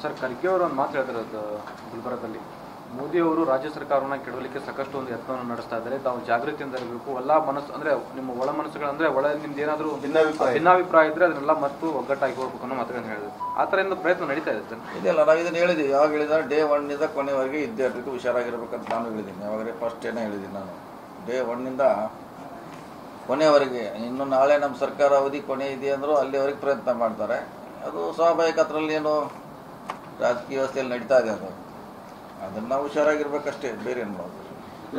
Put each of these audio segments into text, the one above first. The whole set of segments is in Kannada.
ಸರ್ ಖರ್ಗೆ ಅವರು ಒಂದು ಮಾತು ಹೇಳ್ತಿರೋದು ಗುಲ್ಬರ್ಗದಲ್ಲಿ, ಮೋದಿ ಅವರು ರಾಜ್ಯ ಸರ್ಕಾರವನ್ನು ಕೆಡವಲಿಕ್ಕೆ ಸಾಕಷ್ಟು ಒಂದು ಯತ್ನವನ್ನು ನಡೆಸ್ತಾ ಇದ್ದಾರೆ. ತಾವು ಜಾಗೃತಿಯಿಂದ ಇರಬೇಕು. ಎಲ್ಲ ಮನಸ್ಸು ಅಂದರೆ ನಿಮ್ಮ ಒಳ ಮನಸ್ಸುಗಳಂದರೆ ಒಳ ನಿಮ್ದು ಏನಾದರೂ ಭಿನ್ನಾಭಿಪ್ರಾಯ ಇದ್ದರೆ ಅದನ್ನೆಲ್ಲ ಮತ್ತು ಒಗ್ಗಟ್ಟಾಗಿ ಹೋಗ್ಬೇಕು ಅನ್ನೋ ಮಾತುಗಳನ್ನು ಹೇಳಿದ್ರು. ಆ ಥರ ಒಂದು ಪ್ರಯತ್ನ ನಡೀತಾ ಇದೆ ಸರ್. ಇದೆಲ್ಲ ನಾವು ಇದನ್ನು ಹೇಳಿದ್ದೀವಿ. ಯಾವಾಗ ಹೇಳಿದ್ರೆ ಡೇ 1 ಕೊನೆವರೆಗೆ ವಿದ್ಯಾರ್ಥಿಗಳು ಹುಷಾರಾಗಿರ್ಬೇಕಂತ ನಾನು ಹೇಳಿದ್ದೀನಿ. ಯಾವಾಗಲೇ ಫಸ್ಟ್ ಏನೋ ಹೇಳಿದ್ದೀನಿ ನಾನು. ಡೇ 1 ಕೊನೆಯವರೆಗೆ, ಇನ್ನು ನಾಳೆ ನಮ್ಮ ಸರ್ಕಾರ ಅವಧಿ ಕೊನೆ ಇದೆ ಅಂದರೂ ಅಲ್ಲಿವರೆಗೆ ಪ್ರಯತ್ನ ಮಾಡ್ತಾರೆ. ಅದು ಸ್ವಾಭಾವಿಕ. ಅದರಲ್ಲಿ ಏನು ರಾಜಕೀಯ ವ್ಯವಸ್ಥೆಯಲ್ಲಿ ನಡೀತಾ ಇದೆ. ಅದನ್ನು ನಾವು ಹುಷಾರಾಗಿರ್ಬೇಕಷ್ಟೇ, ಬೇರೆ ಏನು ಮಾಡೋದು.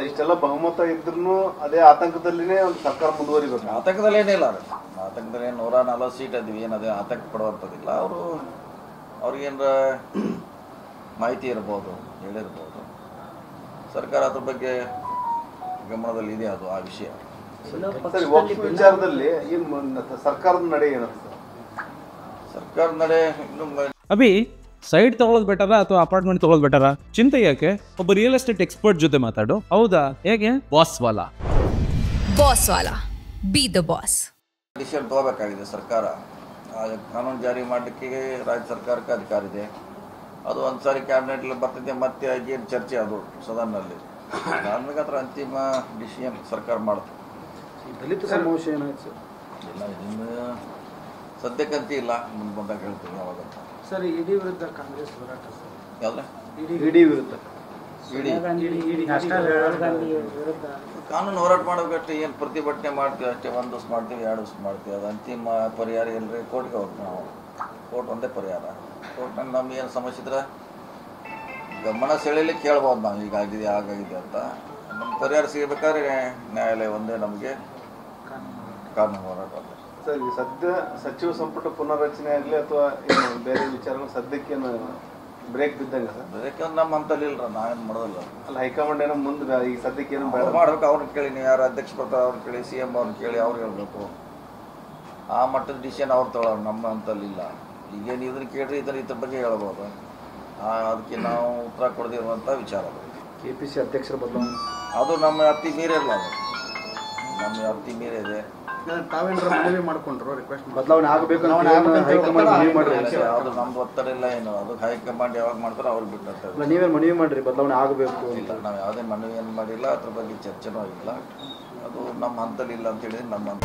ಇಷ್ಟೆಲ್ಲ ಬಹುಮತ ಇದ್ರೂ ಅದೇ ಆತಂಕದಲ್ಲಿನೇ ಒಂದು ಸರ್ಕಾರ ಮುಂದುವರಿಬೇಕು. ಆತಂಕದಲ್ಲಿ ಏನಿಲ್ಲ. ಆತಂಕದಲ್ಲಿ 140 ಸೀಟ್ ಅದೀವಿ, ಏನದೇ ಆತಂಕ ಪಡುವಂಥದ್ದಿಲ್ಲ. ಅವ್ರಿಗೇನಾರ ಮಾಹಿತಿ ಇರ್ಬೋದು, ಹೇಳಿರ್ಬೋದು. ಸರ್ಕಾರ ಅದ್ರ ಬಗ್ಗೆ ಗಮನದಲ್ಲಿ ಇದೆ ಅದು ಆ ವಿಷಯ. ವಿಚಾರದಲ್ಲಿ ಸರ್ಕಾರದ ನಡೆ ಏನು? ಸರ್ಕಾರದ ನಡೆ ಅಭಿ ಸೈಡ್ ತಗೊಳ್ಳೋದು ಬೆಟರಾ ಅಥವಾ ಅಪಾರ್ಟ್ಮೆಂಟ್ ತಗೊಳ್ಳೋದು ಬೆಟರಾ? ಚಿಂತೆ ಯಾಕೆ? ಒಬ್ಬ ರಿಯಲ್ ಎಸ್ಟೇಟ್ ಎಕ್ಸ್ಪರ್ಟ್ ಜೊತೆ ಮಾತಾಡು. ಹೌದಾ? ಹೇಗೆ? ಬಾಸ್ ವಾಲಾ ಬಿ ದ ಬಾಸ್. ಡಿಸಿಷನ್ ತಗೋಬೇಕಾಗಿದೆ ಸರ್ಕಾರ. ಕಾನೂನು ಜಾರಿ ಮಾಡಲಿಕ್ಕೆ ರಾಜ್ಯ ಸರ್ಕಾರಕ್ಕೆ ಅಧಿಕಾರ ಇದೆ. ಅದು ಒಂದು ಸಾರಿ ಕ್ಯಾಬಿನೆಟ್ ಬರ್ತಿದೆ, ಮತ್ತೆ ಏನು ಚರ್ಚೆ ಅದು ಸದನ್ನಲ್ಲಿ. ಅದಾದ್ಮೇಲೆ ಅದರ ಅಂತಿಮ ಡಿಸಿಷನ್ ಸರ್ಕಾರ ಮಾಡುತ್ತೆ. ದಲಿತ ಸಮಸ್ಯೆ ಏನಾಯ್ತು ಸರ್? ಇಲ್ಲ, ಇನ್ನು ಸದ್ಯಕ್ಕಂತೂ ಇಲ್ಲ. ಮುಂದೆ ಬಂದಾಗ ಹೇಳ್ತೀವಿ ಯಾವಾಗ ಸರ್. ಇಡಿ ವಿರುದ್ಧ ಕಾಂಗ್ರೆಸ್ ಹೋರಾಟ ಸರ್. ಯಾವುದೇ ಇಡಿ ವಿರುದ್ಧ ಕಾನೂನು ಹೋರಾಟ ಮಾಡಬೇಕಷ್ಟೇ. ಏನು ಪ್ರತಿಭಟನೆ ಮಾಡ್ತೀವಿ ಅಷ್ಟೇ. 1 ದಿವಸ ಮಾಡ್ತೀವಿ, 2 ದಿವಸ ಮಾಡ್ತೀವಿ. ಅದು ಅಂತಿಮ ಪರಿಹಾರ ಎಲ್ಲರಿ ಕೋರ್ಟ್ಗೆ ಹೋಗ್ತೀವಿ ನಾವು. ಕೋರ್ಟ್ ಒಂದೇ ಪರಿಹಾರ. ಕೋರ್ಟ್ನಾಗ ನಮ್ಗೆ ಏನು ಸಮಸ್ಯೆ ಇದ್ರೆ ಗಮನ ಸೆಳೆಯಲಿಕ್ಕೆ ಕೇಳ್ಬೋದು ನಾವು, ಹೀಗಾಗಿದೆ ಹಾಗಾಗಿದೆ ಅಂತ. ನಮ್ಮ ಪರಿಹಾರ ಸಿಗಬೇಕಾದ್ರೆ ನ್ಯಾಯಾಲಯ ಒಂದೇ ನಮಗೆ ಕಾನೂನು ಹೋರಾಟ. ಸರ್, ಈ ಸದ್ಯ ಸಚಿವ ಸಂಪುಟ ಪುನರ್ರಚನೆ ಆಗಲಿ ಅಥವಾ ಏನು ಬೇರೆ ವಿಚಾರಗಳು ಸದ್ಯಕ್ಕೇನು ಬ್ರೇಕ್ ಬಿದ್ದಂಗೆ ಸರ್? ಅದಕ್ಕೆ ನಮ್ಮ ಅಂತಲ್ಲಿ ಇಲ್ರ, ನಾವೇನು ಮಾಡೋದಿಲ್ಲ. ಅಲ್ಲ, ಹೈಕಮಾಂಡ್ ಏನೋ ಮುಂದೆ ಈ ಸದ್ಯಕ್ಕೆ ಏನು ಬೇಡ ಮಾಡ್ಬೇಕು. ಅವ್ರನ್ನ ಕೇಳಿ, ನೀವು ಯಾರು ಅಧ್ಯಕ್ಷ ಬರ್ತಾರೆ ಅವ್ರನ್ನ ಕೇಳಿ, CM ಅವ್ರನ್ನ ಕೇಳಿ, ಅವ್ರು ಹೇಳ್ಬೇಕು. ಆ ಮಟ್ಟದ ಡಿಸಿಷನ್ ಅವ್ರು ತೊಗೊಳ್ಳೋರು, ನಮ್ಮ ಅಂತಲ್ಲಿ ಇಲ್ಲ. ಈಗೇನು ಇದನ್ನು ಕೇಳಿದ್ರೆ ಇದ್ರ ಬಗ್ಗೆ ಹೇಳ್ಬೋದು. ಅದಕ್ಕೆ ನಾವು ಉತ್ತರ ಕೊಡದಿರುವಂಥ ವಿಚಾರ. KPC ಅಧ್ಯಕ್ಷರ ಬದಲಾವಣೆ ಅದು ನಮ್ಮ ವ್ಯಾಪ್ತಿ ಮೀರಿರಲ್ಲ. ಅದು ನಮ್ಮ ವ್ಯಾಪ್ತಿ ಮೀರಿದೆ. ತಾವೇನಾರ ಮನವಿ ಮಾಡ್ಕೊಂಡ್ರು ರಿಕ್ವೆಸ್ಟ್ ಬದಲಾವಣೆ ಆಗಬೇಕು ಅದು ನಮ್ದು ಒತ್ತಡ ಇಲ್ಲ ಏನು. ಅದು ಹೈಕಮಾಂಡ್ ಯಾವಾಗ ಮಾಡ್ತಾರೋ ಅವ್ರಿಗೆ ಬಿಟ್ಟಿರ್ತಾರೆ. ನೀವೇ ಮನವಿ ಮಾಡ್ರಿ ಬದಲಾವಣೆ ಆಗಬೇಕು ಇಲ್ಲ, ನಾವು ಯಾವುದೇ ಮನವಿಯನ್ನು ಮಾಡಿಲ್ಲ. ಅದ್ರ ಬಗ್ಗೆ ಚರ್ಚೆನೂ ಆಗಿಲ್ಲ. ಅದು ನಮ್ಮ ಹಂತಲ್ಲಿ ಇಲ್ಲ ಅಂತ ಹೇಳಿದ್ರೆ ನಮ್ಮ ಹಂತ